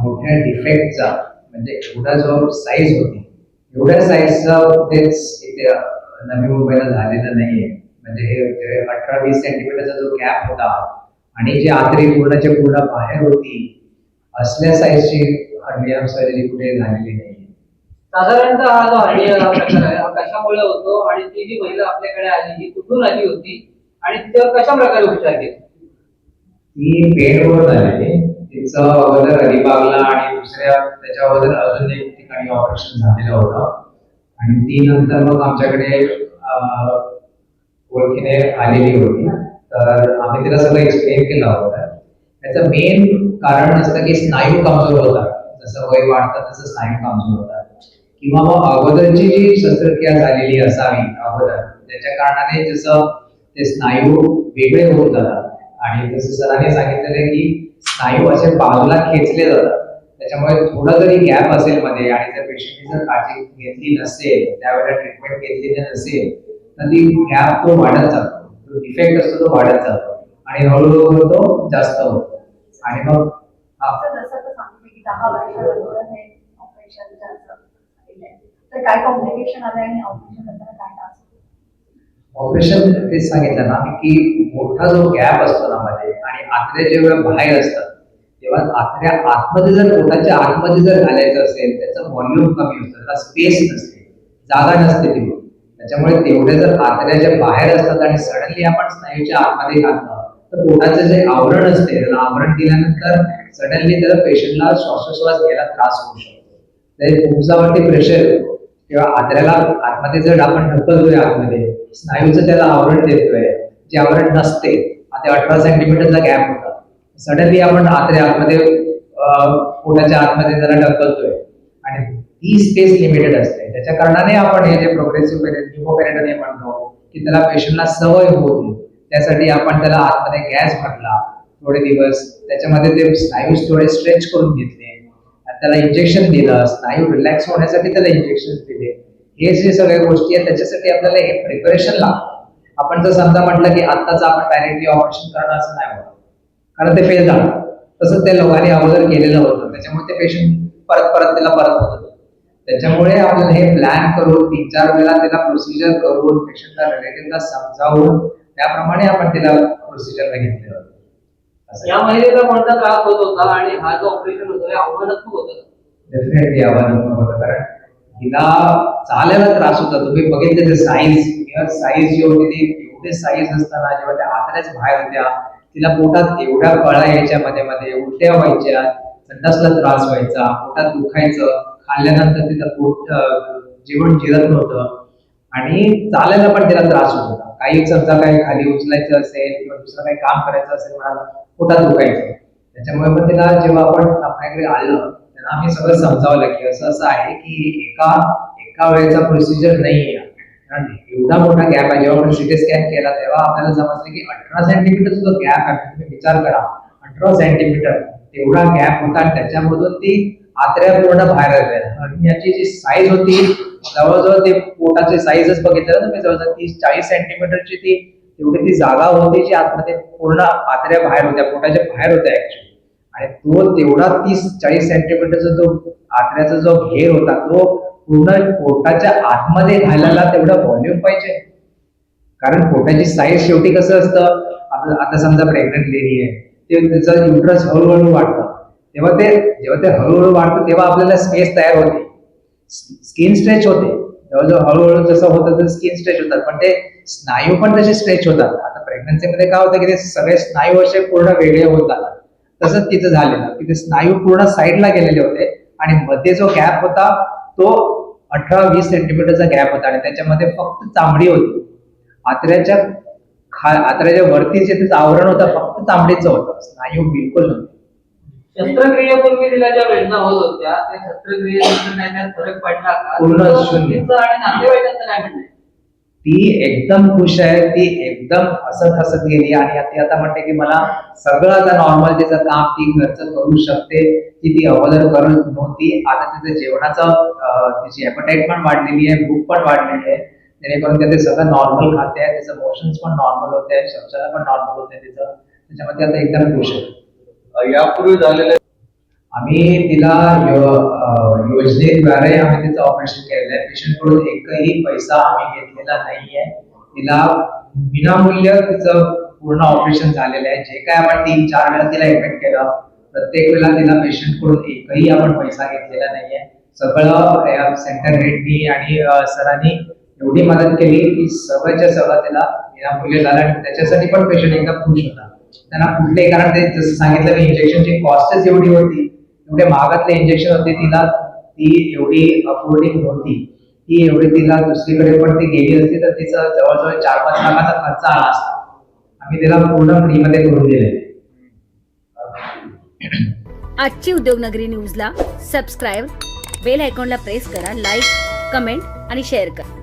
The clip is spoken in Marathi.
मोठ्या डिफेक्टचा म्हणजे एवढा जो साईज होती एवढ्या साईजचा तेच इथे नवी मुंबईला झालेलं नाहीये. म्हणजे हे 18-20 सेंटीमीटरचा जो गॅप होता आणि जी आतडी पूर्णच्या पूर्ण बाहेर होती असल्या साईजची हर्निया सर्जरी कुठे झालेली नाही. साधारणतः हा जो हर्निया प्रकार आहे हा कशामुळे होतो आणि ती जी महिला आपल्याकडे आली ही कुठून आली होती आणि तिच्यावर कशा प्रकारे उपचार केले? ती बेडवर झालेली. तिचं अगोदर अलिबागला आणि दुसऱ्या त्याच्या अगोदर अजून एक ठिकाणी ऑपरेशन झालेलं होतं आणि ती नंतर मग आमच्याकडे ओळखीने आलेली होती. तर आम्ही तिला सगळं एक्सप्लेन केलं होतं. त्याचं मेन कारण असतं की स्नायू कमजोर होतात. जसं वय वाढतं तसं स्नायू कमजोर होतात किंवा मग अगोदरची जी शस्त्रक्रिया झालेली असावी अगोदर त्याच्या कारणाने जसं ते स्नायू वेगळे होत जातात आणि जसं सरांनी सांगितलेलं की स्नायू असे बाजूला खेचले जातात. त्याच्यामुळे थोडा जरी गॅप असेल मध्ये आणि त्या पेशंटनी जर काळजी घेतली नसेल त्यावेळेला ट्रीटमेंट घेतलेली नसेल तर ती गॅप तो वाढत जातो. जो डिफेक्ट असतो तो वाढत जातो आणि हळूहळू तो जास्त होतो आणि मग ऑपरेशन तेच सांगितलं ना की मोठा जो गॅप असतो ना मध्ये आणि आतड्या जेव्हा बाहेर असतात तेव्हा आतड्या आतमध्ये जर पोटाच्या आतमध्ये जर घालायचं असेल त्याचं व्हॉल्यूम कमी असतं, त्याला स्पेस नसते, जागा नसते ती. त्याच्यामुळे तेवढे जर आतड्याच्या बाहेर असतात आणि सडनली आपण स्नायूच्या आतमध्ये घातलं तर पोटाचं जे आवरण असते त्याला आवरण दिल्यानंतर सडनली त्याला पेशंटला श्वासोश्वास घ्यायला त्रास होऊ शकतो. तुमच्यावरती प्रेशर येतो किंवा आतड्याला आतमध्ये जर आपण ढकलतोय आतमध्ये स्नायूचं त्याला आवरण देतोय जे आवरण नसते. आता 18 सेंटीमीटरचा गॅप होता सडनली आपण आतड्या आतमध्ये पोटाच्या आतमध्ये जरा ढकलतोय आणि ती स्पेस लिमिटेड असते. त्याच्या कारणाने आपण हे जे प्रोग्रेसिव्ह न्यूमोपेरेटोनियम म्हणतो की त्याला पेशंटला सवय होते त्यासाठी आपण त्याला आतमध्ये गॅस भरला थोडे दिवस त्याच्यामध्ये ते स्नायू थोडे स्ट्रेच करून घेतले त्याला इंजेक्शन दिलं स्नायू रिलॅक्स होण्यासाठी त्याला इंजेक्शन दिले. हे जे सगळ्या गोष्टी आहेत त्याच्यासाठी आपल्याला हे प्रिपरेशन लागतं. आपण जर समजा म्हटलं की आत्ताच आपण डायरेक्टली ऑपरेशन करणं असं नाही होत कारण ते फेल झालं. तसंच त्या लोकांनी अगोदर केलेलं होतं त्याच्यामुळे ते पेशंट परत त्याला परत होत होतं. त्याच्यामुळे आपल्याला हे प्लॅन करून 3-4 वेळा त्याला प्रोसिजर करून पेशंटला रिलेटिव्हला समजावून त्याप्रमाणे आपण त्याला प्रोसिजरला घेतलेलं होतं. या महिलेला कोणता त्रास होत होता आणि हा जो ऑपरेशन होतं हे आव्हानात्मक होतं? डेफिनेटली आव्हानात्मक होतं कारण तिला चालायला त्रास होता. तुम्ही बघितले ते साईज जी होती ती एवढे साईज असताना जेव्हा त्या आतड्याच बाहेर होत्या तिला पोटात एवढ्या कळा यायच्या मध्ये उलट्या व्हायच्या संडासला त्रास व्हायचा पोटात दुखायचं खाल्ल्यानंतर तिचं पोट जेवण जिरत नव्हतं आणि चालायला पण तिला त्रास होत होता. काही समजा काही खाली उचलायचं असेल किंवा दुसरं काही काम करायचं असेल म्हणाला पोटात दुखायचं. त्याच्यामुळे पण तिला जेव्हा आपण आपल्याकडे आलं त्यांना आम्ही सगळं समजावलं की असं आहे की एका वेळेचा प्रोसिजर नाहीये कारण एवढा मोठा गॅप आहे. जेव्हा आपण सिटी स्कॅन केला तेव्हा आपल्याला समजलं की 18 सेंटीमीटर जो गॅप आहे तुम्ही विचार करा 18 सेंटीमीटर तेवढा गॅप होता आणि त्याच्यामधून ती आतड्या पूर्ण बाहेर आल्या आणि याची जी साईज होती जवळजवळ ते पोटाची साईजच बघितलं ना तुम्ही जवळजवळ 30-40 सेंटीमीटरची ती एवढी ती जागा होती जी आतमध्ये पूर्ण आतड्या बाहेर होत्या पोटाच्या बाहेर होत्या ऍक्च्युअली आणि तो तेवढा 30-40 सेंटीमीटरचा जो आतड्याचा जो घेर होता तो पूर्ण पोटाच्या आतमध्ये घालायला तेवढं व्हॉल्यूम पाहिजे कारण पोटाची साईज शेवटी कसं असतं आता समजा प्रेग्नंट लेडी आहे ते त्याचं युट्रस हळूहळू वाढतं जेव्हा ते हळूहळू वाढतं तेव्हा आपल्याला स्पेस तयार होते स्किन स्ट्रेच होते जवळजवळ हळूहळू जसं होतं तर स्किन स्ट्रेच होतात पण ते स्नायू पण तसे स्ट्रेच होतात. आता प्रेग्नन्सीमध्ये काय होतं की ते सगळे स्नायू असे पूर्ण वेगळे होत जातात. तसंच तिथं झालेलं की ते स्नायू पूर्ण साईडला गेलेले होते आणि मध्ये जो गॅप होता तो 18-20 सेंटीमीटरचा गॅप होता आणि त्याच्यामध्ये फक्त चामडी होती. आतड्याच्या वरती जे त्याचं आवरण होतं फक्त चामडीचं होतं स्नायू बिलकुल नव्हते. शस्त्रक्रियेपूर्वी तिला ज्या वेदना होत होत्या त्या शस्त्रक्रियेनंतर काय त्यात फरक पडला का? पूर्ण शून्य. आणि नातेवाईकांचं काय म्हणणं? ती एकदम खुश आहे. ती एकदम हसत गेली आणि ती आता म्हणते की मला सगळं आता नॉर्मल तिचं काम ती घरचं करू शकते ती अगोदर करत नव्हती. आता तिचं जेवणाचं तिची ॲपेटाईट पण वाढलेली आहे भूक पण वाढलेली आहे जेणेकरून ते सगळं नॉर्मल खाते आहे तिचं मोशन्स पण नॉर्मल होते शौचाला पण नॉर्मल होते तिचं त्याच्यामध्ये आता एकदम खुश आहे. यापूर्वी झालेल्या आम्ही तिला योजनेद्वारे आम्ही तिचं ऑपरेशन केलेलं आहे. पेशंट कडून एकही पैसा आम्ही घेतलेला नाहीये. तिला विनामूल्य तिचं पूर्ण ऑपरेशन झालेलं आहे. जे काय आपण 3-4 वेळा तिला ऍडमिट केलं, प्रत्येक वेळेला तिला पेशंट कडून एकही आपण पैसा घेतलेला नाहीये. सगळं सेंटर हेडनी आणि सरांनी एवढी मदत केली की सगळ्याच्या सगळं तिला विनामूल्य झालं आणि त्याच्यासाठी पण पेशंट एकदम खुश होता. त्यांना कुठले, कारण ते जसं सांगितलं मी, इंजेक्शनची कॉस्टच एवढी होती, एवढे महागातले इंजेक्शन होते, तिला ती एवढी अफोर्डिंग नव्हती. ती एवढी तिला दुसरीकडे पण ती गेली असती तर तिचा जवळजवळ 4-5 लाखाचा खर्च आला असता. आम्ही तिला पूर्ण फ्री मध्ये करून दिले. आजची उद्योगनगरी न्यूजला सबस्क्राईब, बेल आयकॉनला प्रेस करा, लाईक, कमेंट आणि शेअर करा.